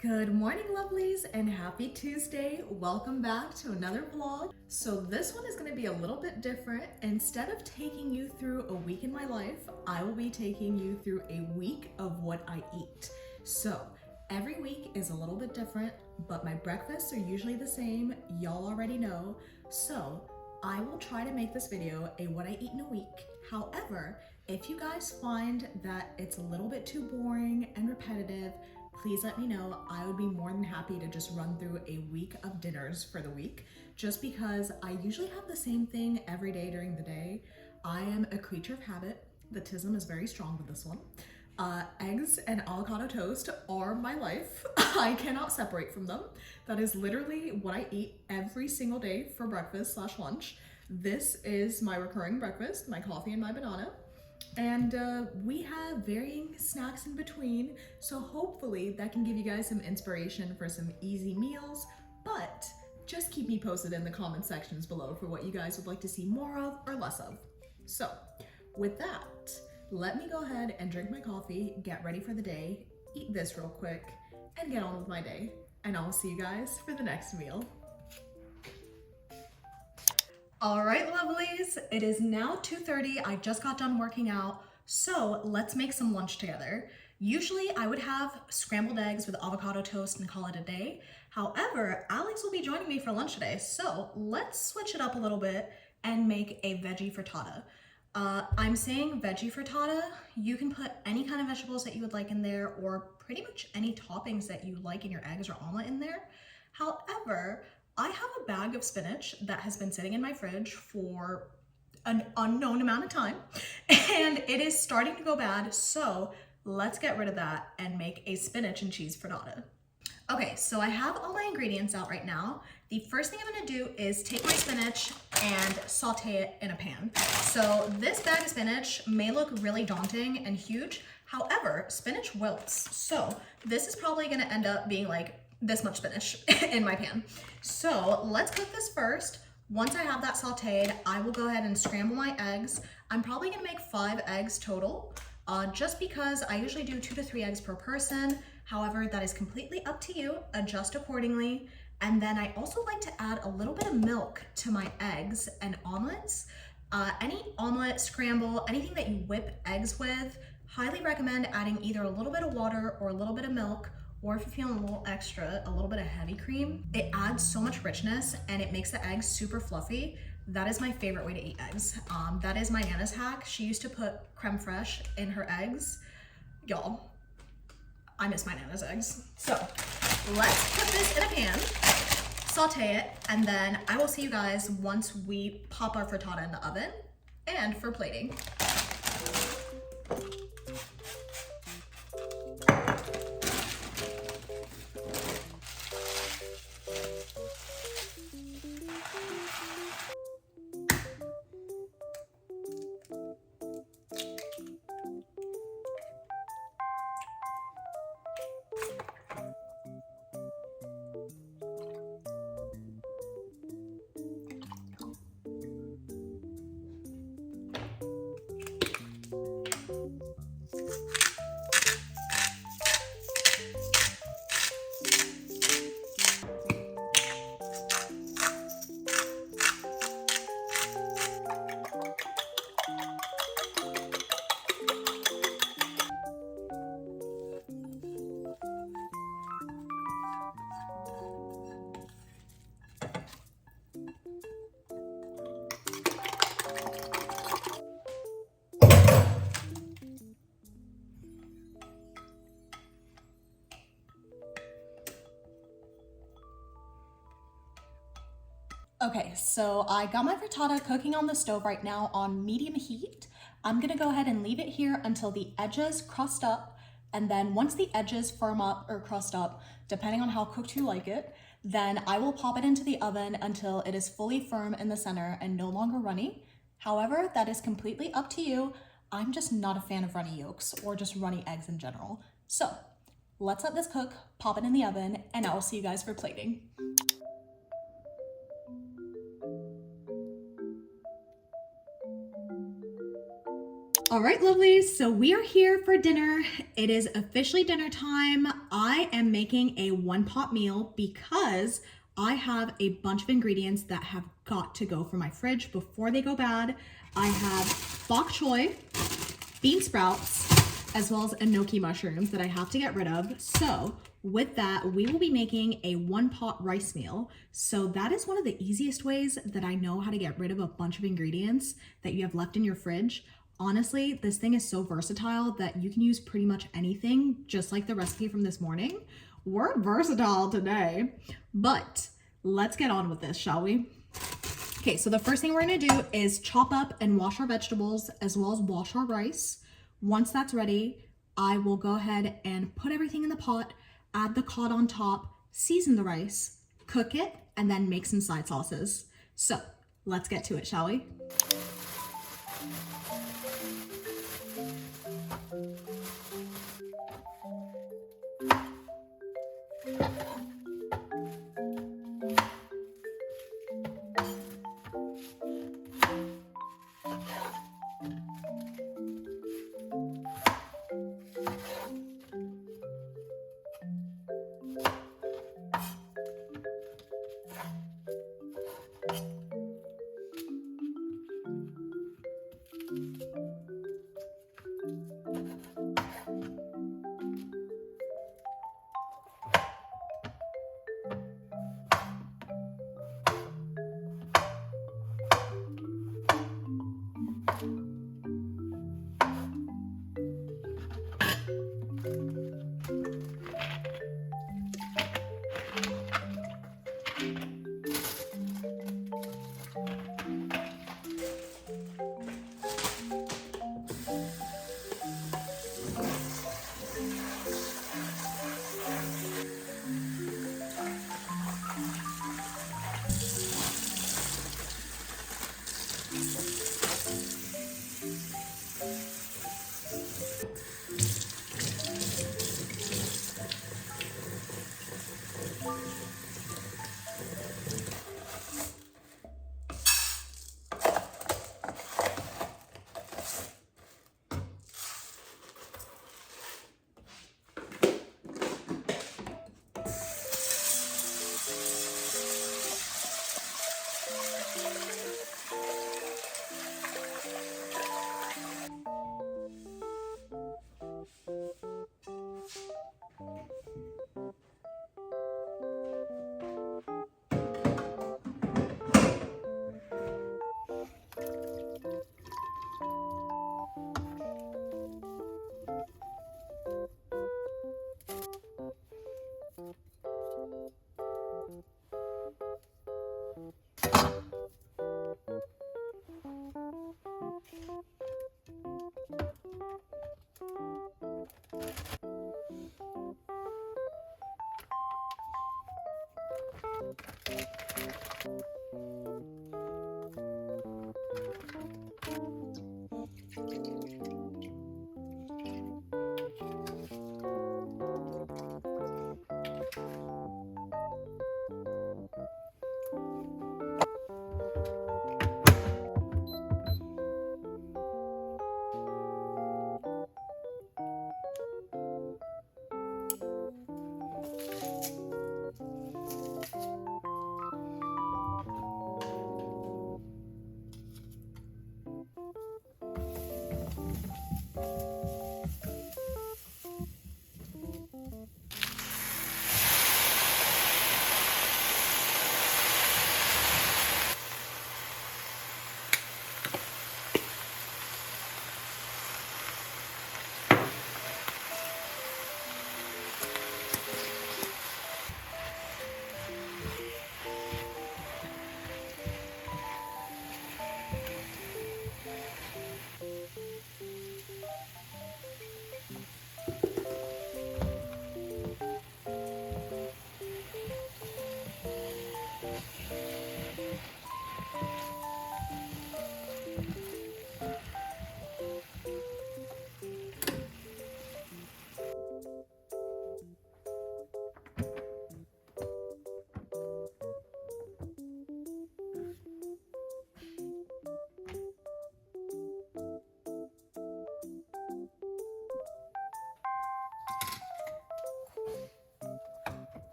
Good morning, lovelies, and happy Tuesday. Welcome back to another vlog. So this one is going to be a little bit different. Instead of taking you through a week in my life, I will be taking you through a week of what I eat. So every week is a little bit different, but my breakfasts are usually the same. Y'all already know. So I will try to make this video a what I eat in a week. However, if you guys find that it's a little bit too boring and repetitive, please let me know. I would be more than happy to just run through a week of dinners for the week, just because I usually have the same thing every day during the day. I am a creature of habit. The tism is very strong with this one. Eggs and avocado toast are my life. I cannot separate from them. That is literally what I eat every single day for breakfast / lunch. This is my recurring breakfast, my coffee and my banana. And we have varying snacks in between, so hopefully that can give you guys some inspiration for some easy meals, but just keep me posted in the comment sections below for what you guys would like to see more of or less of. So with that, let me go ahead and drink my coffee, get ready for the day, eat this real quick, and get on with my day. And I'll see you guys for the next meal. All right, lovelies, it is now 2:30. I just got done working out, so let's make some lunch together. Usually I would have scrambled eggs with avocado toast and call it a day. However, Alex will be joining me for lunch today, so let's switch it up a little bit and make a veggie frittata. I'm saying veggie frittata. You can put any kind of vegetables that you would like in there, or pretty much any toppings that you like in your eggs or omelet in there. However, I have a bag of spinach that has been sitting in my fridge for an unknown amount of time, and it is starting to go bad, so let's get rid of that and make a spinach and cheese frittata. Okay, so I have all my ingredients out right now. The first thing I'm gonna do is take my spinach and saute it in a pan. So this bag of spinach may look really daunting and huge, however, spinach wilts. So this is probably gonna end up being like this much spinach in my pan. So let's cook this first. Once I have that sauteed, I will go ahead and scramble my eggs. I'm probably gonna make 5 eggs total, just because I usually do 2 to 3 eggs per person. However, that is completely up to you, adjust accordingly. And then I also like to add a little bit of milk to my eggs and omelets. Any omelet, scramble, anything that you whip eggs with, highly recommend adding either a little bit of water or a little bit of milk, or if you're feeling a little extra, a little bit of heavy cream. It adds so much richness and it makes the eggs super fluffy. That is my favorite way to eat eggs. That is my Nana's hack. She used to put creme fraiche in her eggs. Y'all, I miss my Nana's eggs. So let's put this in a pan, saute it, and then I will see you guys once we pop our frittata in the oven and for plating. Okay, so I got my frittata cooking on the stove right now on medium heat. I'm gonna go ahead and leave it here until the edges crust up, and then once the edges firm up or crust up, depending on how cooked you like it, then I will pop it into the oven until it is fully firm in the center and no longer runny. However, that is completely up to you. I'm just not a fan of runny yolks or just runny eggs in general. So let's let this cook, pop it in the oven, and I will see you guys for plating. All right, lovelies, so we are here for dinner. It is officially dinner time. I am making a one pot meal because I have a bunch of ingredients that have got to go from my fridge before they go bad. I have bok choy, bean sprouts, as well as enoki mushrooms that I have to get rid of. So with that, we will be making a one pot rice meal. So that is one of the easiest ways that I know how to get rid of a bunch of ingredients that you have left in your fridge. Honestly, this thing is so versatile that you can use pretty much anything, just like the recipe from this morning. We're versatile today, but let's get on with this, shall we? Okay, so the first thing we're gonna do is chop up and wash our vegetables as well as wash our rice. Once that's ready, I will go ahead and put everything in the pot, add the cod on top, season the rice, cook it, and then make some side sauces. So let's get to it, shall we?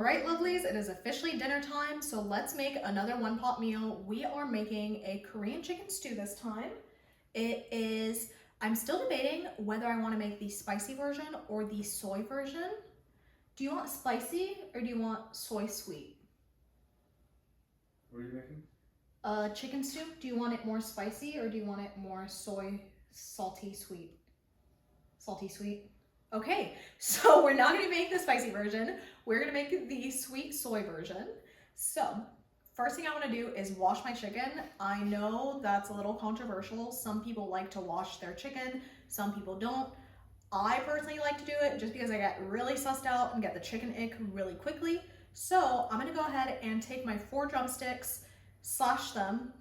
right, lovelies, it is officially dinner time, so let's make another one pot meal. We are making a Korean chicken stew this time. I'm still debating whether I want to make the spicy version or the soy version. Do you want spicy or do you want soy sweet? What are you making? Chicken stew. Do you want it more spicy or do you want it more soy, salty, sweet? Salty, sweet. Okay, so we're not gonna make the spicy version. We're gonna make the sweet soy version. So, first thing I wanna do is wash my chicken. I know that's a little controversial. Some people like to wash their chicken, some people don't. I personally like to do it just because I get really sussed out and get the chicken ick really quickly. So I'm gonna go ahead and take my 4 drumsticks, slash them,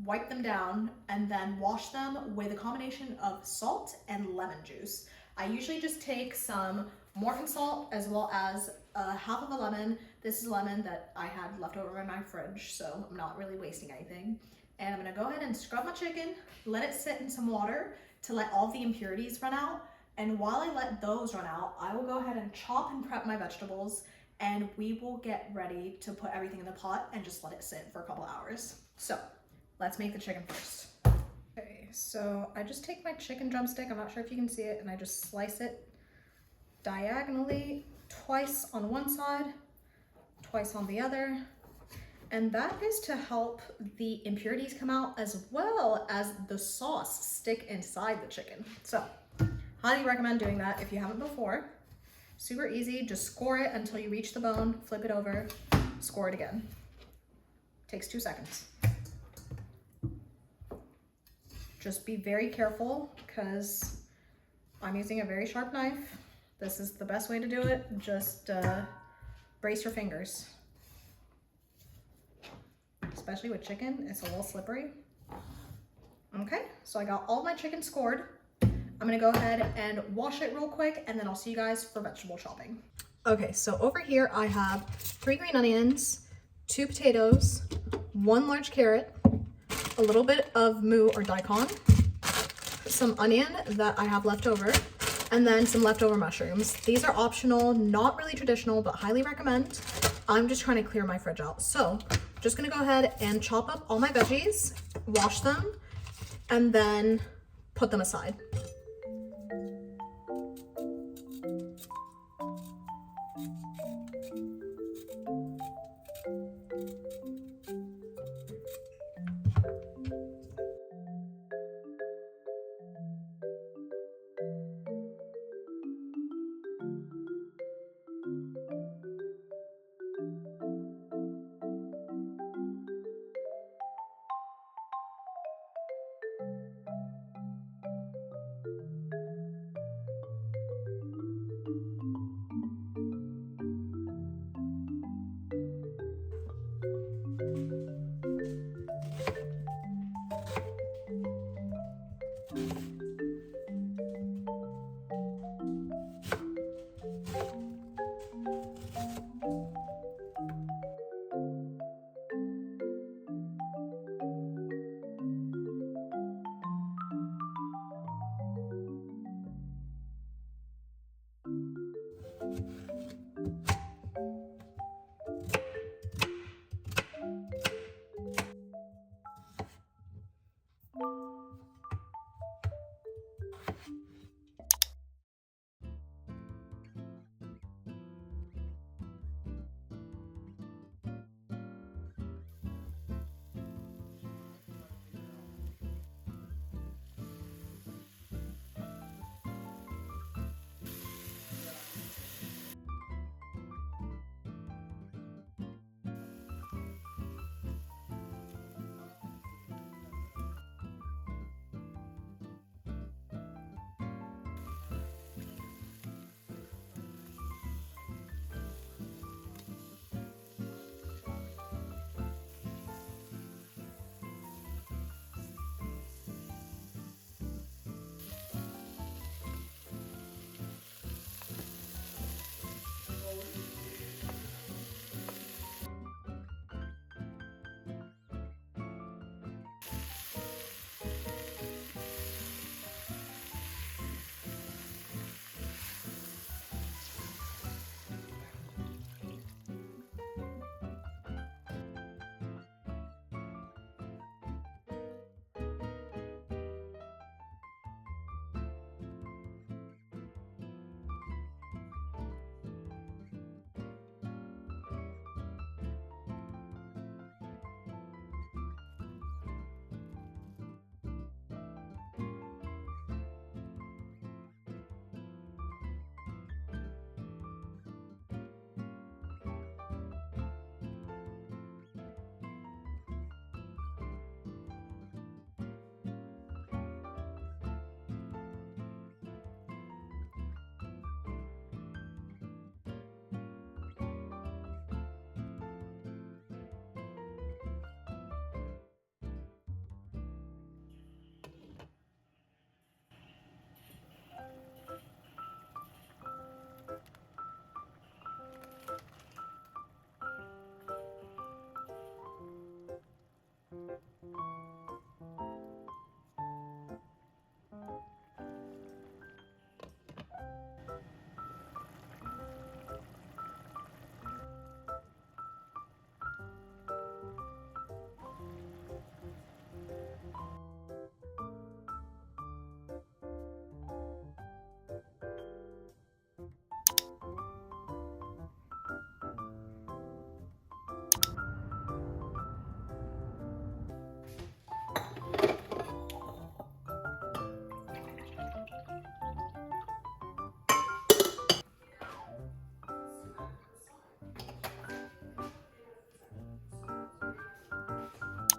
wipe them down, and then wash them with a combination of salt and lemon juice. I usually just take some Morton salt as well as half of a lemon. This is lemon that I had left over in my fridge, so I'm not really wasting anything. And I'm gonna go ahead and scrub my chicken, let it sit in some water to let all the impurities run out. And while I let those run out, I will go ahead and chop and prep my vegetables, and we will get ready to put everything in the pot and just let it sit for a couple hours. So let's make the chicken first. Okay, so I just take my chicken drumstick, I'm not sure if you can see it, and I just slice it diagonally twice on one side, twice on the other. And that is to help the impurities come out as well as the sauce stick inside the chicken. So, highly recommend doing that if you haven't before. Super easy, just score it until you reach the bone, flip it over, score it again. Takes 2 seconds. Just be very careful because I'm using a very sharp knife. This is the best way to do it. Just brace your fingers. Especially with chicken, it's a little slippery. Okay, so I got all my chicken scored. I'm gonna go ahead and wash it real quick and then I'll see you guys for vegetable chopping. Okay, so over here I have 3 green onions, 2 potatoes, 1 large carrot, a little bit of moo or daikon, some onion that I have left over, and then some leftover mushrooms. These are optional, not really traditional, but highly recommend. I'm just trying to clear my fridge out. So just gonna go ahead and chop up all my veggies, wash them, and then put them aside.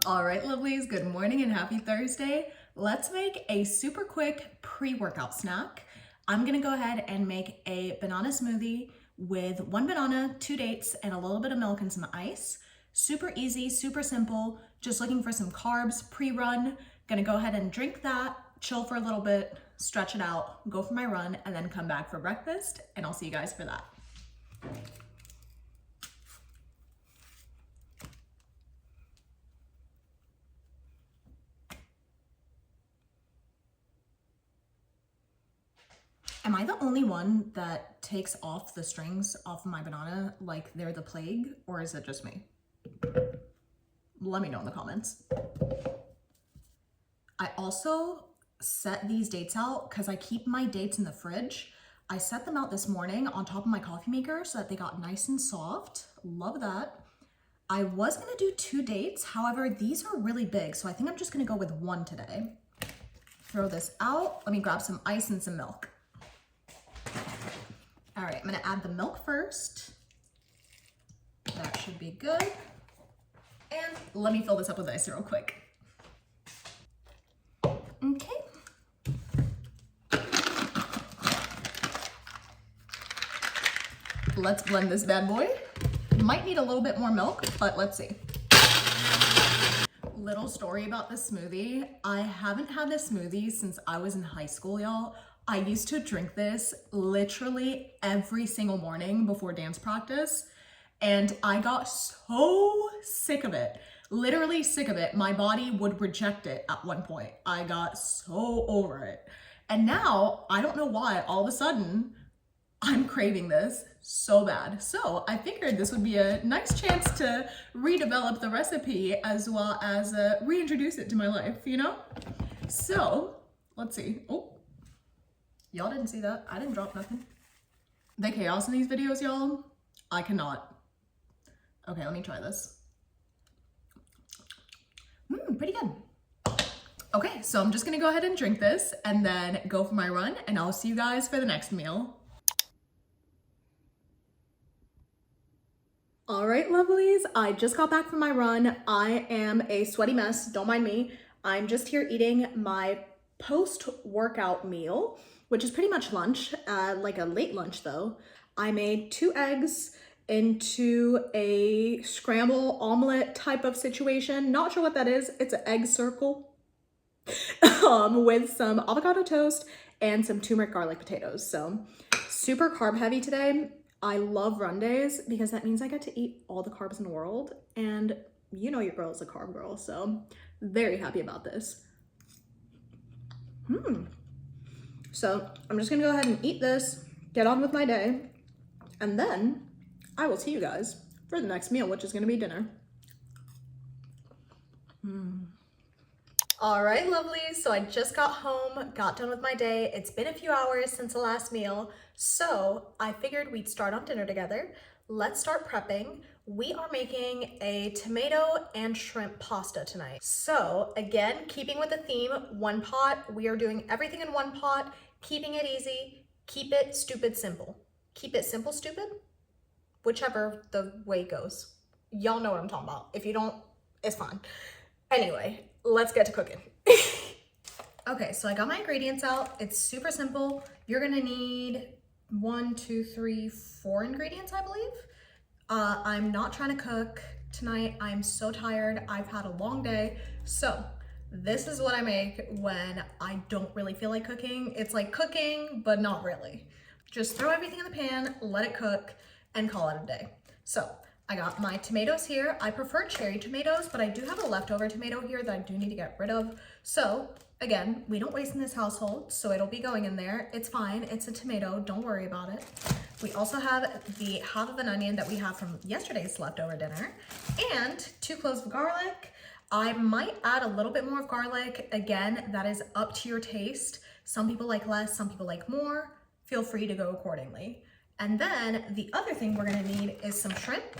All right, lovelies, good morning and happy Thursday. Let's make a super quick pre-workout snack. I'm gonna go ahead and make a banana smoothie with 1 banana, 2 dates, and a little bit of milk and some ice. Super easy, super simple, just looking for some carbs pre-run. Gonna go ahead and drink that, chill for a little bit, stretch it out, go for my run, and then come back for breakfast, and I'll see you guys for that. Am I the only one that takes off the strings off of my banana like they're the plague, or is it just me? Let me know in the comments. I also set these dates out because I keep my dates in the fridge. I set them out this morning on top of my coffee maker so that they got nice and soft. Love that. I was gonna do 2 dates, however, these are really big, so I think I'm just gonna go with 1 today. Throw this out. Let me grab some ice and some milk. All right, I'm gonna add the milk first. That should be good. And let me fill this up with ice real quick. Okay. Let's blend this bad boy. Might need a little bit more milk, but let's see. Little story about this smoothie. I haven't had this smoothie since I was in high school, y'all. I used to drink this literally every single morning before dance practice, and I got so sick of it. Literally sick of it. My body would reject it at one point. I got so over it. And now, I don't know why, all of a sudden, I'm craving this so bad. So I figured this would be a nice chance to redevelop the recipe as well as reintroduce it to my life, you know? So, let's see. Oh. Y'all didn't see that. I didn't drop nothing. The chaos in these videos, y'all, I cannot. Okay, let me try this. Pretty good. Okay, so I'm just gonna go ahead and drink this and then go for my run, and I'll see you guys for the next meal. All right, lovelies, I just got back from my run. I am a sweaty mess, don't mind me. I'm just here eating my post-workout meal, which is pretty much lunch, like a late lunch though. I made 2 eggs into a scramble omelet type of situation. Not sure what that is. It's an egg circle with some avocado toast and some turmeric garlic potatoes. So super carb heavy today. I love run days because that means I get to eat all the carbs in the world, and you know your girl is a carb girl, so very happy about this. So I'm just gonna go ahead and eat this, get on with my day, and then I will see you guys for the next meal, which is gonna be dinner. All right, lovelies, so I just got home, got done with my day. It's been a few hours since the last meal, so I figured we'd start on dinner together. Let's start prepping. We are making a tomato and shrimp pasta tonight. So again, keeping with the theme, 1 pot, we are doing everything in 1 pot, keeping it easy, keep it stupid simple. Keep it simple, stupid, whichever the way goes. Y'all know what I'm talking about. If you don't, it's fine. Anyway, let's get to cooking. Okay, so I got my ingredients out. It's super simple. You're gonna need 1, 2, 3, 4 ingredients, I believe. I'm not trying to cook tonight. I'm so tired. I've had a long day. So this is what I make when I don't really feel like cooking. It's like cooking, but not really. Just throw everything in the pan, let it cook, and call it a day. So I got my tomatoes here. I prefer cherry tomatoes, but I do have a leftover tomato here that I do need to get rid of. So again, we don't waste in this household, so it'll be going in there. It's fine, it's a tomato, don't worry about it. We also have the half of an onion that we have from yesterday's leftover dinner, and 2 cloves of garlic. I might add a little bit more of garlic. Again, that is up to your taste. Some people like less, some people like more. Feel free to go accordingly. And then the other thing we're gonna need is some shrimp,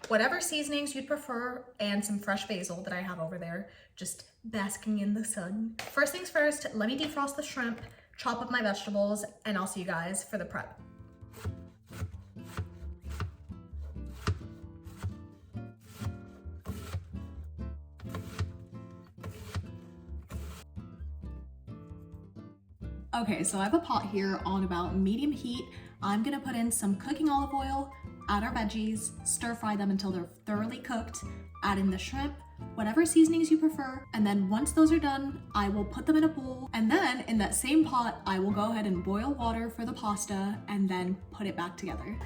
whatever seasonings you'd prefer, and some fresh basil that I have over there, just basking in the sun. First things first, let me defrost the shrimp, chop up my vegetables, and I'll see you guys for the prep. Okay, so I have a pot here on about medium heat. I'm gonna put in some cooking olive oil, add our veggies, stir fry them until they're thoroughly cooked, add in the shrimp, whatever seasonings you prefer, and then once those are done, I will put them in a bowl, and then in that same pot, I will go ahead and boil water for the pasta and then put it back together.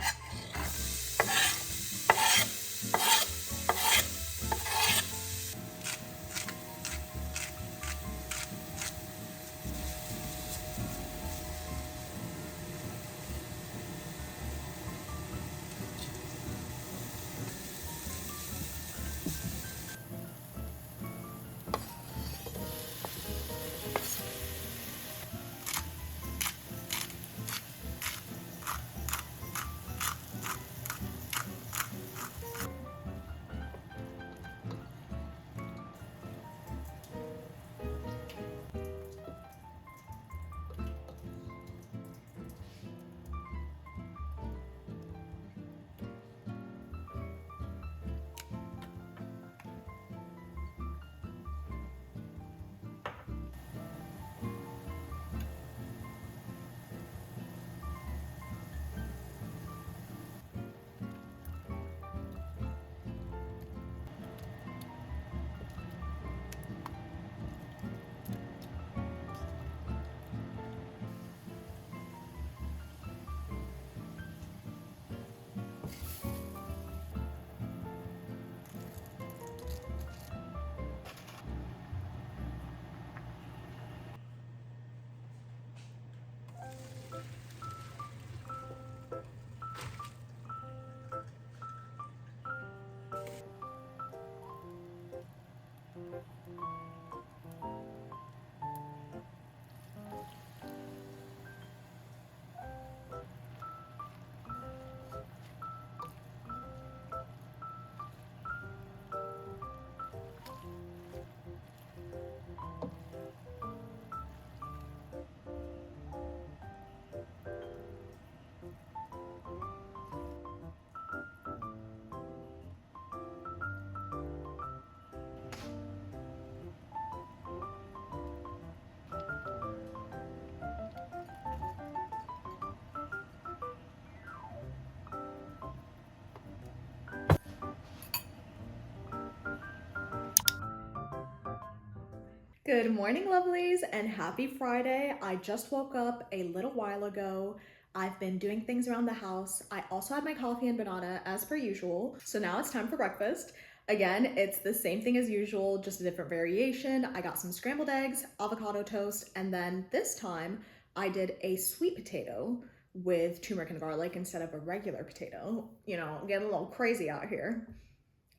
Good morning, lovelies, and happy Friday. I just woke up a little while ago. I've been doing things around the house. I also had my coffee and banana as per usual. So now it's time for breakfast. Again, it's the same thing as usual, just a different variation. I got some scrambled eggs, avocado toast, and then this time I did a sweet potato with turmeric and garlic instead of a regular potato. You know, getting a little crazy out here.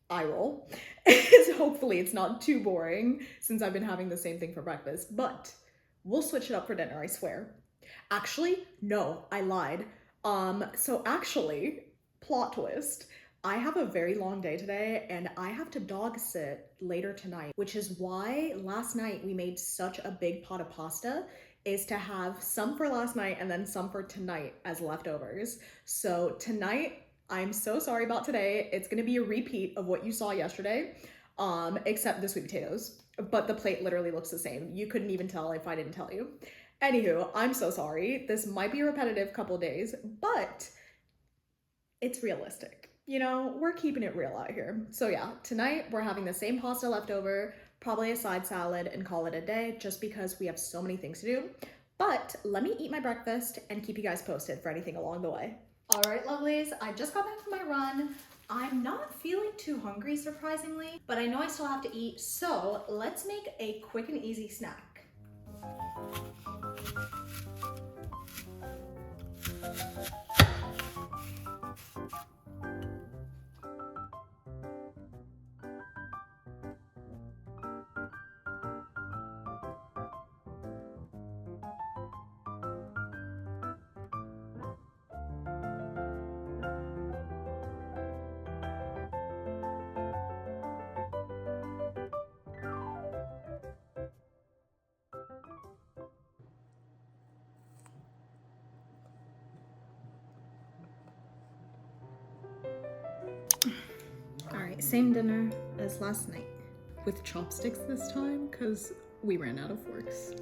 Eye roll. Hopefully it's not too boring since I've been having the same thing for breakfast, but we'll switch it up for dinner, I swear. Actually, no, I lied. So actually, plot twist. I have a very long day today and I have to dog sit later tonight, which is why last night we made such a big pot of pasta, is to have some for last night and then some for tonight as leftovers. So tonight, I'm so sorry about today. It's gonna be a repeat of what you saw yesterday, except the sweet potatoes. But the plate literally looks the same. You couldn't even tell if I didn't tell you. Anywho, I'm so sorry. This might be a repetitive couple days, but it's realistic. You know, we're keeping it real out here. So yeah, tonight we're having the same pasta leftover, probably a side salad, and call it a day just because we have so many things to do. But let me eat my breakfast and keep you guys posted for anything along the way. All right, lovelies, I just got back from my run. I'm not feeling too hungry, surprisingly, but I know I still have to eat, so let's make a quick and easy snack. All right, same dinner as last night. With chopsticks this time, because we ran out of forks.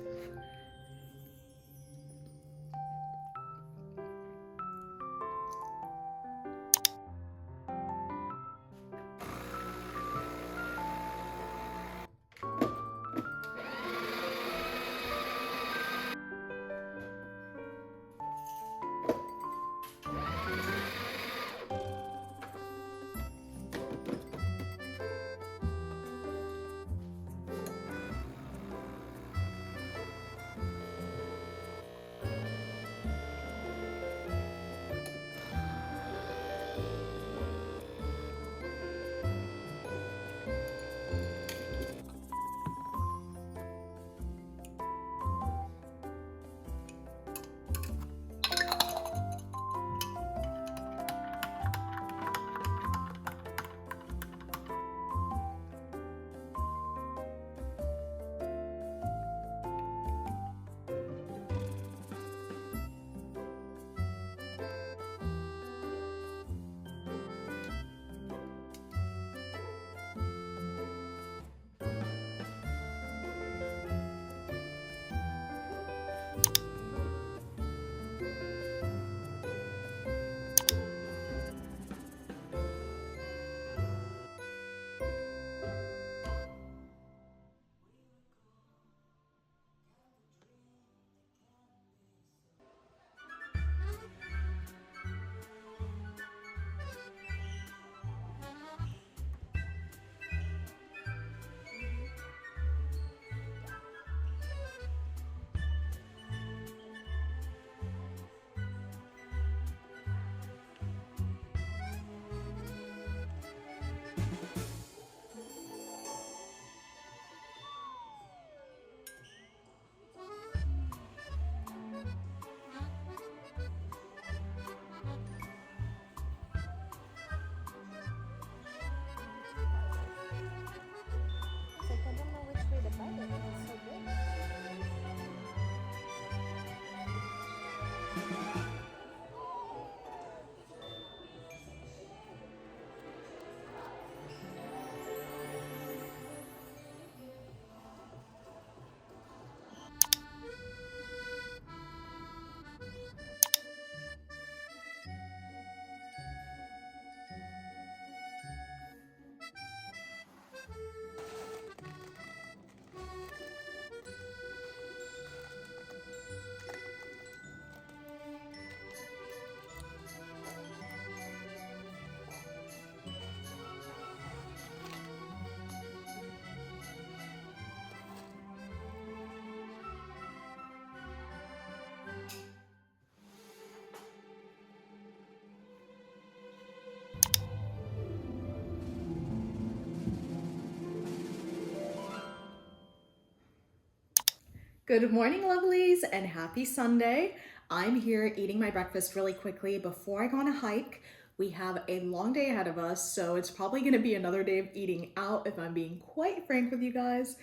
Good morning, lovelies, and happy Sunday. I'm here eating my breakfast really quickly before I go on a hike. We have a long day ahead of us, so it's probably gonna be another day of eating out if I'm being quite frank with you guys.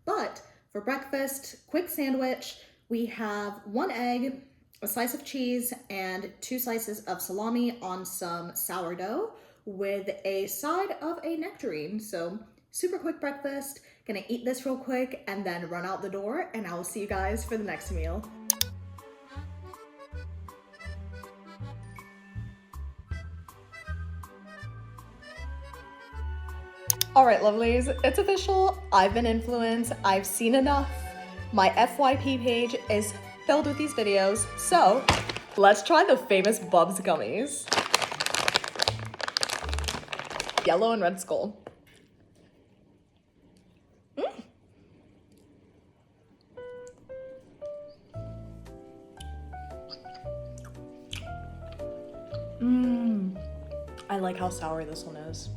But for breakfast, quick sandwich, we have 1 egg, a slice of cheese, and 2 slices of salami on some sourdough with a side of a nectarine. So super quick breakfast. Gonna eat this real quick and then run out the door, and I will see you guys for the next meal. All right, lovelies, it's official. I've been influenced. I've seen enough. My FYP page is filled with these videos. So let's try the famous Bubs gummies. Yellow and red skull. I like how sour this one is.